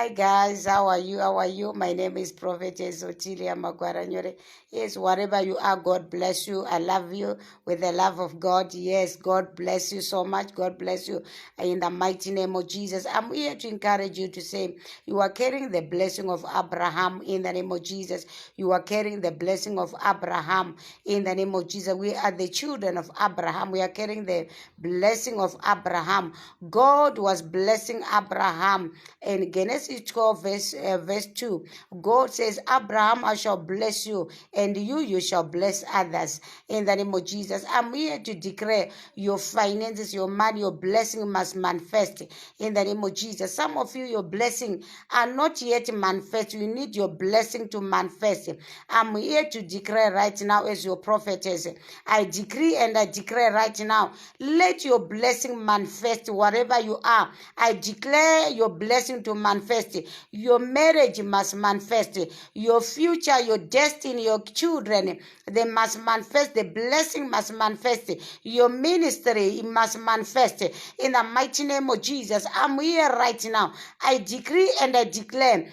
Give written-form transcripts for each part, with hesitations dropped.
Hi guys, how are you? How are you? My name is Prophetess Otilia Magwaranyore. Yes, wherever you are, God bless you. I love you with the love of God. Yes, God bless you so much. God bless you in the mighty name of Jesus. I'm here to encourage you to say you are carrying the blessing of Abraham in the name of Jesus. You are carrying the blessing of Abraham in the name of Jesus. We are the children of Abraham. We are carrying the blessing of Abraham. God was blessing Abraham in Genesis 12 verse 2. God says, Abraham, I shall bless you, and you shall bless others in the name of Jesus. I'm here to declare your finances, your money, your blessing must manifest in the name of Jesus. Some of you, your blessing are not yet manifest. You need your blessing to manifest. I'm here to declare right now as your prophetess. I decree and I declare right now, let your blessing manifest wherever you are. I declare your blessing to manifest. Your marriage must manifest. Your future, your destiny, your children, they must manifest. The blessing must manifest. Your ministry must manifest. In the mighty name of Jesus, I'm here right now. I decree and I declare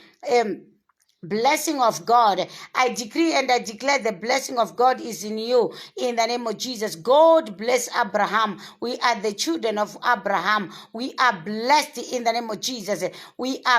blessing of God. I decree and I declare the blessing of God is in you in the name of Jesus. God bless Abraham. We are the children of Abraham. We are blessed in the name of Jesus. We are